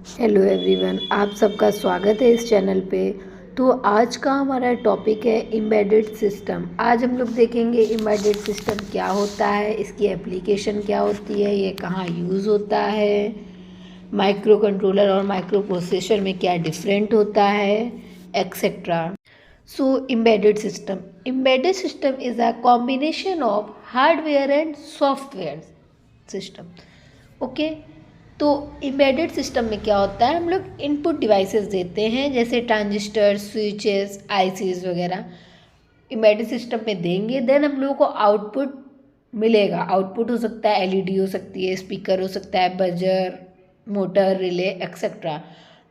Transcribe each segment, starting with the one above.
Hello everyone, आप सबका स्वागत है इस चैनल पे। तो आज का हमारा टॉपिक है एम्बेडेड सिस्टम। आज हम लोग देखेंगे एम्बेडेड सिस्टम क्या होता है, इसकी एप्लीकेशन क्या होती है, ये कहाँ यूज़ होता है, माइक्रो कंट्रोलर और माइक्रो प्रोसेसर में क्या डिफरेंट होता है, etcetera. So embedded system is a combination of hardware and software system. Okay, तो एम्बेडेड सिस्टम में क्या होता है, हम लोग इनपुट डिवाइसेस देते हैं जैसे ट्रांजिस्टर, स्विचेस, आईसीज वगैरह एम्बेडेड सिस्टम में देंगे। देन हम लोगों को आउटपुट मिलेगा। आउटपुट हो सकता है एलईडी, हो सकती है स्पीकर, हो सकता है बजर, मोटर, रिले, एक्सेट्रा।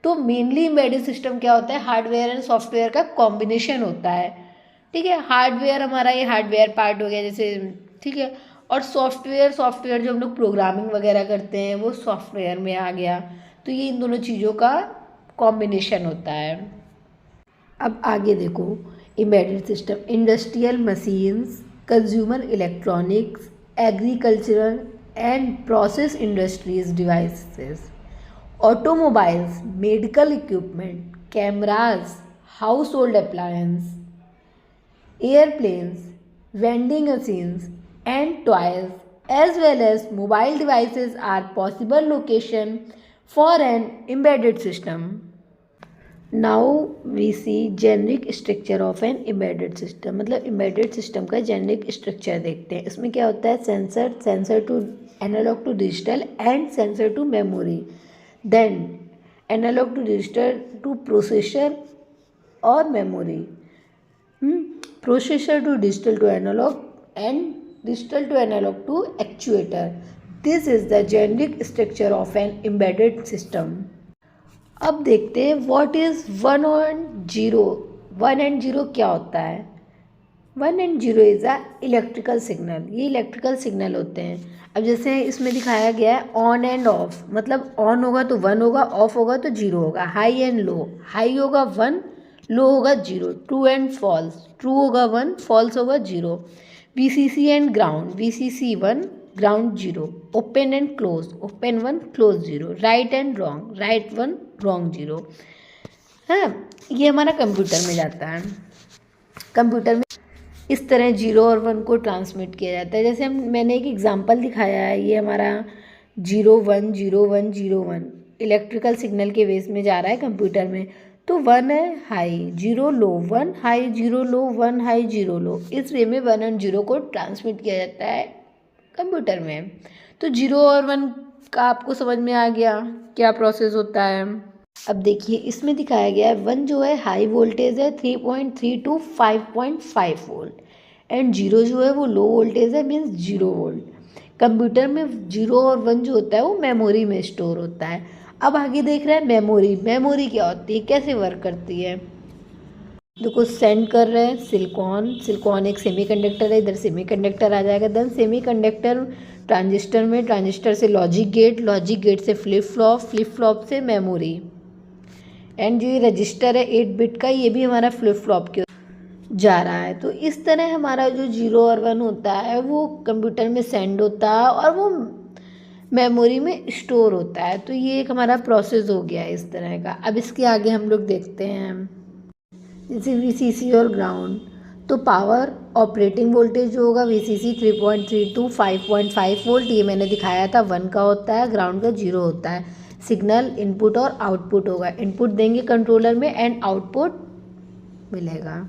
तो मेनली एम्बेडेड सिस्टम क्या होता है, हार्डवेयर एंड सॉफ्टवेयर का कॉम्बिनेशन होता है। ठीक है, हार्डवेयर हमारा ये हार्डवेयर पार्ट हो गया जैसे, ठीक है। और सॉफ्टवेयर जो हम लोग प्रोग्रामिंग वगैरह करते हैं वो सॉफ्टवेयर में आ गया। तो ये इन दोनों चीज़ों का कॉम्बिनेशन होता है। अब आगे देखो, embedded system industrial machines, consumer electronics, agricultural and process industries devices, automobiles, medical equipment, cameras, house hold appliance, airplanes, vending machines, and toys, as well as mobile devices are possible location for an embedded system. Now we see generic structure of an embedded system। मतलब embedded system का generic structure देखते हैं। इसमें क्या होता है, sensor to analog to digital and sensor to memory, then analog to digital to processor और memory, processor to digital to analog and digital to analog to actuator. This is the generic structure of an embedded system. अब देखते हैं what is 1 और 0। 1 और 0 क्या होता है। 1 और 0 इज अ इलेक्ट्रिकल सिग्नल। ये इलेक्ट्रिकल सिग्नल होते हैं। अब जैसे इसमें दिखाया गया है ऑन एंड ऑफ, मतलब ऑन होगा तो 1 होगा, ऑफ होगा तो 0 होगा। हाई एंड लो, हाई होगा 1, लो होगा 0। ट्रू एंड फॉल्स, ट्रू होगा 1, फॉल्स होगा 0। VCC and ground, VCC 1, ground 0। Open and close, open 1, close 0। Right and wrong, right 1, wrong 0। हाँ, ये हमारा कंप्यूटर में जाता है। कंप्यूटर में इस तरह 0 और 1 को ट्रांसमिट किया जाता है। जैसे मैंने एक एग्जांपल दिखाया है, ये हमारा 0 1 0 1 0 1 इलेक्ट्रिकल सिग्नल के बेस में जा रहा है कंप्यूटर में। तो 1 है हाई, 0 लो, 1 हाई, 0 लो, 1 हाई, 0 लो। इस वे में 1 और 0 को ट्रांसमिट किया जाता है कंप्यूटर में। तो 0 और 1 का आपको समझ में आ गया क्या प्रोसेस होता है। अब देखिए इसमें दिखाया गया है 1 जो है हाई वोल्टेज है 3.3 टू 5.5 वोल्ट, एंड 0 जो है वो लो वोल्टेज है, मीन्स 0 वोल्ट। कंप्यूटर में 0 और 1 जो होता है वो मेमोरी में स्टोर होता है। अब आगे देख रहे हैं मेमोरी। मेमोरी क्या होती है, कैसे वर्क करती है। देखो सेंड कर रहे हैं सिलिकॉन एक सेमीकंडक्टर है, इधर सेमीकंडक्टर आ जाएगा। देन सेमीकंडक्टर ट्रांजिस्टर में, ट्रांजिस्टर से लॉजिक गेट से फ्लिप फ्लॉप से मेमोरी। एंड जो ये रजिस्टर है 8 बिट का, ये भी हमारा फ्लिप फ्लॉप के जा रहा है। तो इस तरह हमारा जो 0 और 1 होता है वो कंप्यूटर में सेंड होता है और वो मेमोरी में स्टोर होता है। तो ये एक हमारा प्रोसेस हो गया है इस तरह का। अब इसके आगे हम लोग देखते हैं जैसे वीसीसी और ग्राउंड। तो पावर ऑपरेटिंग वोल्टेज जो होगा वीसीसी 3.3 टू 5.5 वोल्ट, ये मैंने दिखाया था 1 का होता है, ग्राउंड का 0 होता है। सिग्नल इनपुट और आउटपुट होगा, इनपुट देंगे कंट्रोलर में एंड आउटपुट मिलेगा।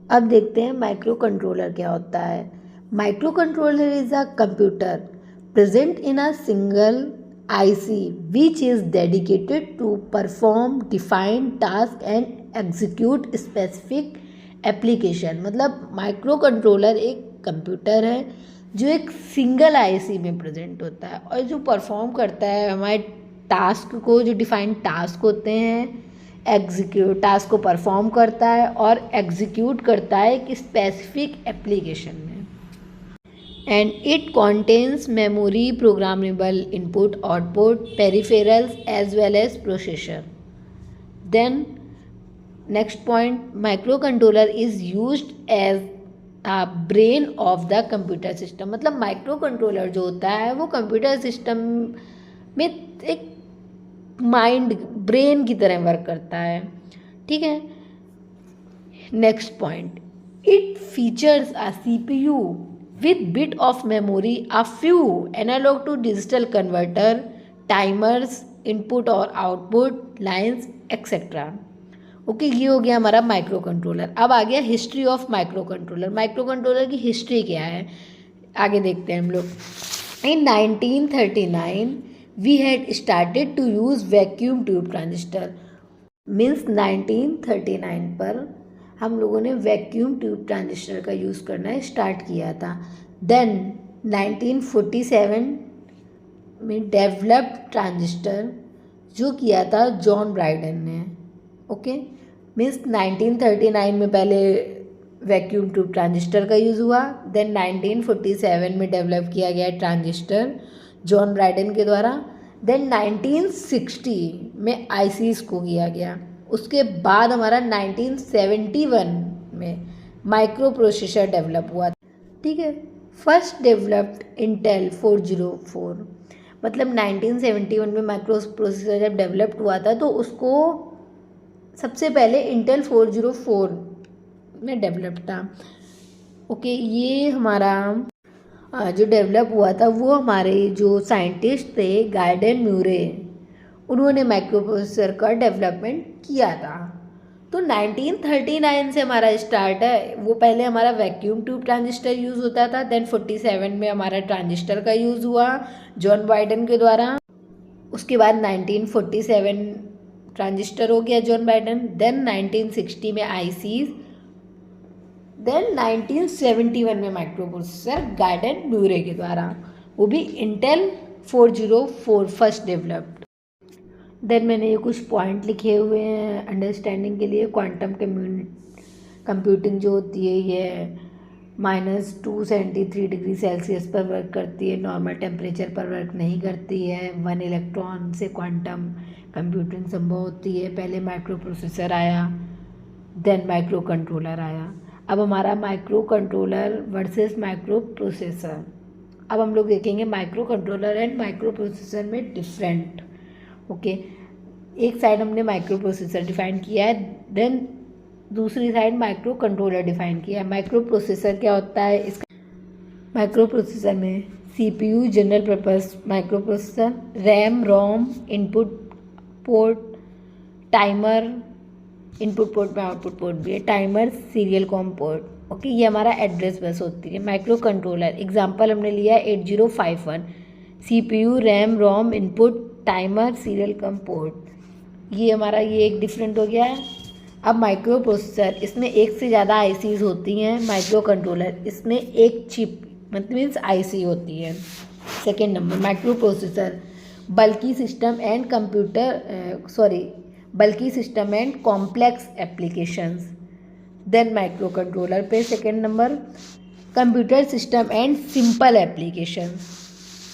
अब देखते हैं माइक्रो कंट्रोलर क्या होता है। Micro controller is a computer present in a single IC which is dedicated to perform defined task and execute specific application. मतलब माइक्रो कंट्रोलर एक कंप्यूटर है जो एक सिंगल आईसी में प्रेजेंट होता है और जो परफॉर्म करता है हमारे टास्क को, जो डिफाइंड टास्क होते हैं, एग्जीक्यूट टास्क को परफॉर्म करता है और एग्जीक्यूट करता है एक स्पेसिफिक एप्लीकेशन में। And it contains memory, programmable input output, peripherals as well as processor. Then next point, micro controller is used as a brain of the computer system. मतलब micro controller जो होता है वो computer system में एक mind brain की तरह work करता है, ठीक है। Next point, it features a CPU with bit of memory, a few analog to digital converter, timers, input और आउटपुट लाइन्स एक्सेट्रा। ओके, ये हो गया हमारा माइक्रो कंट्रोलर। अब आ गया history of micro controller. Micro controller की हिस्ट्री क्या है, आगे देखते हैं हम लोग। In 1939 we had started to use vacuum tube transistor. Means 1939 पर हम लोगों ने वैक्यूम ट्यूब ट्रांजिस्टर का यूज़ करना स्टार्ट किया था। देन 1947 में डेवलप्ड ट्रांजिस्टर जो किया था जॉन ब्राइडन ने। ओके, मीन्स 1939 में पहले वैक्यूम ट्यूब ट्रांजिस्टर का यूज़ हुआ, देन 1947 में डेवलप किया गया ट्रांजिस्टर जॉन ब्राइडन के द्वारा, देन 1960 में आईसीज को किया गया। उसके बाद हमारा 1971 में माइक्रो प्रोसेसर डेवलप हुआ, ठीक है। फर्स्ट डेवलप्ड इंटेल 404, मतलब 1971 में माइक्रो प्रोसेसर जब डेवलप्ड हुआ था तो उसको सबसे पहले इंटेल 404 में डेवलप था। ओके, ये हमारा जो डेवलप हुआ था वो हमारे जो साइंटिस्ट थे गार्डन म्यूरे, उन्होंने माइक्रो प्रोसेसर का डेवलपमेंट किया था। तो 1939 से हमारा स्टार्ट है। वो पहले हमारा वैक्यूम ट्यूब ट्रांजिस्टर यूज़ होता था, देन 47 में हमारा ट्रांजिस्टर का यूज़ हुआ जॉन बाइडन के द्वारा। उसके बाद 1947 ट्रांजिस्टर हो गया जॉन बाइडन, देन 1960 में आईसीज, देन 1971 में माइक्रो प्रोसेसर गार्डन म्यूरे के द्वारा, वो भी इंटेल 404 फर्स्ट डेवलप्ड। देन मैंने ये कुछ पॉइंट लिखे हुए हैं अंडरस्टैंडिंग के लिए। क्वांटम कंप्यूटिंग जो होती है ये -273 डिग्री सेल्सियस पर वर्क करती है, नॉर्मल टेम्परेचर पर वर्क नहीं करती है। 1 इलेक्ट्रॉन से क्वांटम कंप्यूटिंग संभव होती है। पहले माइक्रो प्रोसेसर आया, देन माइक्रो कंट्रोलर आया। अब हमारा micro controller versus micro processor. अब हम लोग देखेंगे micro controller and micro processor में डिफरेंट। ओके, एक साइड हमने माइक्रो प्रोसेसर डिफाइन किया है, देन दूसरी साइड माइक्रो कंट्रोलर डिफाइन किया है। माइक्रो प्रोसेसर क्या होता है, इसका माइक्रो प्रोसेसर में CPU general purpose micro processor, RAM ROM, input port, timer, input port में आउटपुट पोर्ट भी है, timer, serial com port. Okay, ये हमारा एड्रेस बस होती है। माइक्रो कंट्रोलर एग्जांपल हमने लिया 8051, CPU, RAM ROM, input, timer, serial com port. ये हमारा ये एक डिफरेंट हो गया है। अब माइक्रो प्रोसेसर, इसमें एक से ज़्यादा आईसीज होती हैं। माइक्रो कंट्रोलर, इसमें एक चिप मतलब मीन्स आईसी होती है। सेकेंड नंबर माइक्रो प्रोसेसर बल्कि सिस्टम एंड बल्कि system and complex applications. Then micro controller पे second number computer system and simple applications,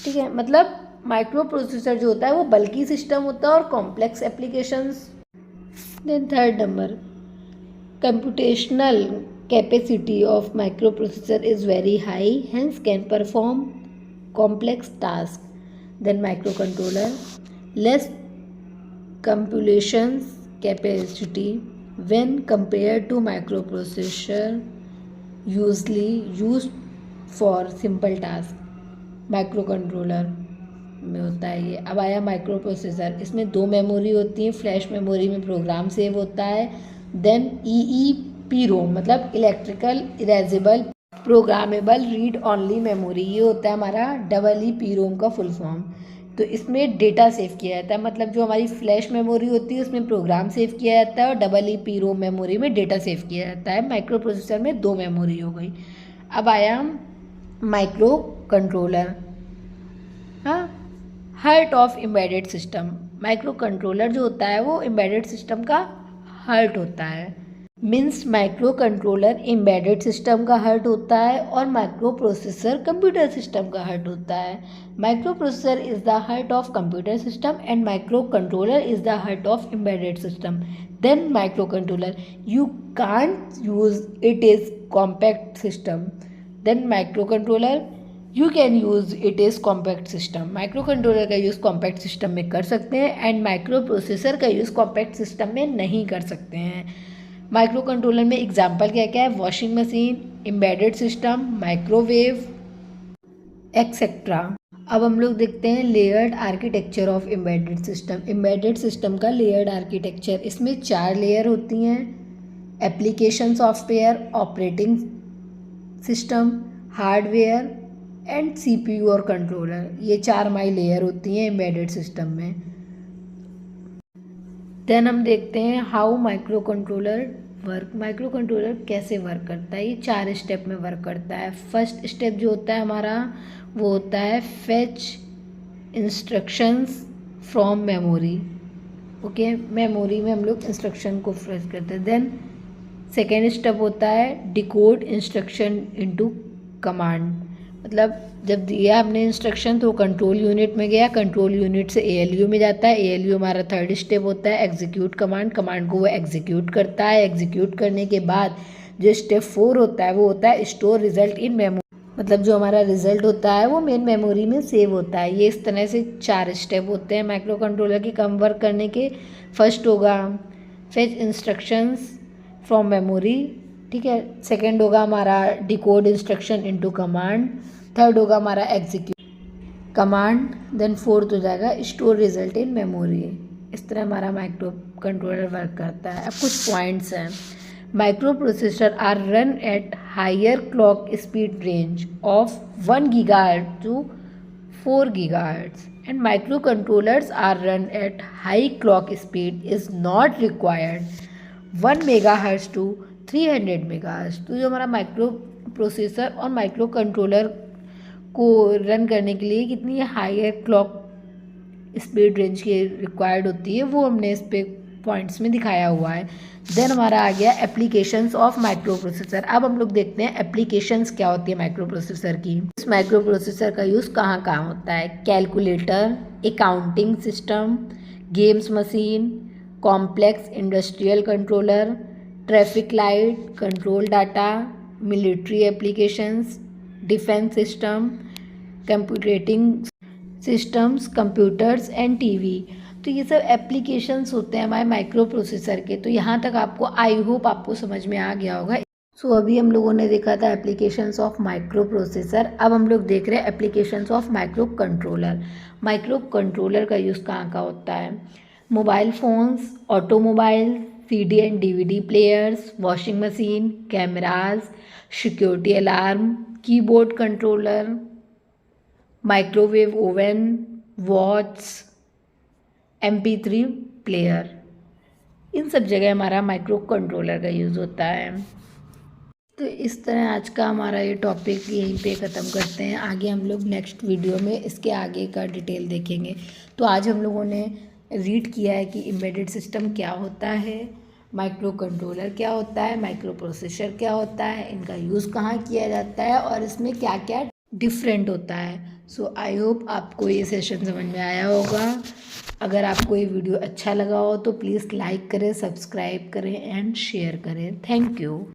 ठीक है। मतलब माइक्रो प्रोसेसर जो होता है वो बल्कि सिस्टम होता है और complex applications. Then third number computational capacity of micro processor is very high, hence can perform complex task. Then micro controller less computations capacity when compared to microprocessor usually used for simple task। Micro controller में होता है ये। अब आया micro processor, इसमें 2 memory होती हैं। Flash memory में प्रोग्राम सेव होता है, देन EEPROM मतलब electrical erasable programmable read only memory, ये होता है हमारा EEPROM का फुल फॉर्म। तो इसमें डेटा सेव किया जाता है, मतलब जो हमारी फ्लैश मेमोरी होती है उसमें प्रोग्राम सेव किया जाता है और EEPROM मेमोरी में डेटा सेव किया जाता है। माइक्रो प्रोसेसर में 2 मेमोरी हो गई। अब आया माइक्रो कंट्रोलर, हाँ, heart of embedded system. Micro controller जो होता है वो एम्बेडेड सिस्टम का हार्ट होता है। Means micro controller embedded system का हार्ट होता है और माइक्रो प्रोसेसर कंप्यूटर सिस्टम का हार्ट होता है। Micro processor is the heart of computer system and micro controller is the heart of embedded system. Then micro controller you can't use it is compact system. Then micro controller you can use it is compact system. Micro controller का use compact system में कर सकते हैं and micro processor का use compact system में नहीं कर सकते हैं। माइक्रो कंट्रोलर में एग्जांपल क्या क्या है? Washing machine, embedded system, microwave etcetera. अब हम लोग देखते हैं layered architecture of embedded system. Embedded system का लेयर्ड आर्किटेक्चर, इसमें 4 लेयर होती हैं। Application software, operating system, hardware and CPU और कंट्रोलर, ये 4 माई लेयर होती हैं एम्बेडेड सिस्टम में। देन हम देखते हैं how micro controller work. Micro controller कैसे वर्क करता है? ये 4 स्टेप में वर्क करता है। फर्स्ट स्टेप जो होता है हमारा वो होता है fetch instructions from memory. Okay, memory में हम लोग इंस्ट्रक्शन को फेच करते हैं। देन सेकेंड स्टेप होता है डिकोड इंस्ट्रक्शन इनटू कमांड। मतलब जब दिया हमने इंस्ट्रक्शन तो कंट्रोल यूनिट में गया, कंट्रोल यूनिट से एएलयू में जाता है, एएलयू हमारा थर्ड स्टेप होता है एग्जीक्यूट कमांड। कमांड को वो एग्जीक्यूट करता है। एग्जीक्यूट करने के बाद जो स्टेप 4 होता है वो होता है स्टोर रिजल्ट इन मेमोरी। मतलब जो हमारा रिजल्ट होता है वो मेन मेमोरी में सेव होता है। ये इस तरह से 4 स्टेप होते हैं माइक्रो कंट्रोलर के कम वर्क करने के। फर्स्ट होगा फेच इंस्ट्रक्शंस फ्रॉम मेमोरी, ठीक है। सेकेंड होगा हमारा decode instruction into command. Third होगा हमारा एग्जीक्यूट कमांड। देन फोर्थ हो जाएगा स्टोर रिजल्ट इन मेमोरी। इस तरह हमारा माइक्रो कंट्रोलर वर्क करता है। अब कुछ पॉइंट्स हैं। Micro processor are run at higher clock speed range of 1 GHz to 4 GHz and microcontrollers are run at high clock speed is not required 1 MHz to 300 MHz। तो जो हमारा micro processor और micro controller को run करने के लिए कितनी higher clock speed range की रिक्वायर्ड होती है वो हमने इस पे पॉइंट्स में दिखाया हुआ है। देन हमारा आ गया एप्लीकेशंस ऑफ माइक्रो प्रोसेसर। अब हम लोग देखते हैं एप्लीकेशंस क्या होती है माइक्रो प्रोसेसर की। इस माइक्रो प्रोसेसर का यूज़ कहाँ कहाँ होता है? Calculator, accounting system, games machine, complex industrial controller, traffic light, control data, military applications, defence system, computing systems, computers and TV. तो ये सब एप्लीकेशंस होते हैं हमारे माइक्रो प्रोसेसर के। तो यहाँ तक आपको आई होप आपको समझ में आ गया होगा। सो अभी हम लोगों ने देखा था एप्लीकेशंस ऑफ माइक्रो प्रोसेसर। अब हम लोग देख रहे हैं applications of micro controller. Micro controller का यूज़ कहाँ का होता है? Mobile phones, automobile, CD and DVD players, washing machine, cameras, security alarm, keyboard controller, microwave oven, watch, MP3 player, इन सब जगह हमारा माइक्रो कंट्रोलर का यूज़ होता है। तो इस तरह आज का हमारा ये टॉपिक यहीं पे ख़त्म करते हैं। आगे हम लोग नेक्स्ट वीडियो में इसके आगे का डिटेल देखेंगे। तो आज हम लोगों ने रीड किया है कि एम्बेडेड सिस्टम क्या होता है, माइक्रो कंट्रोलर क्या होता है, माइक्रो प्रोसेसर क्या होता है, इनका यूज़ कहाँ किया जाता है और इसमें क्या क्या डिफरेंट होता है। सो आई होप आपको ये सेशन समझ में आया होगा। अगर आपको ये वीडियो अच्छा लगा हो तो प्लीज़ लाइक करें, सब्सक्राइब करें एंड शेयर करें। Thank you.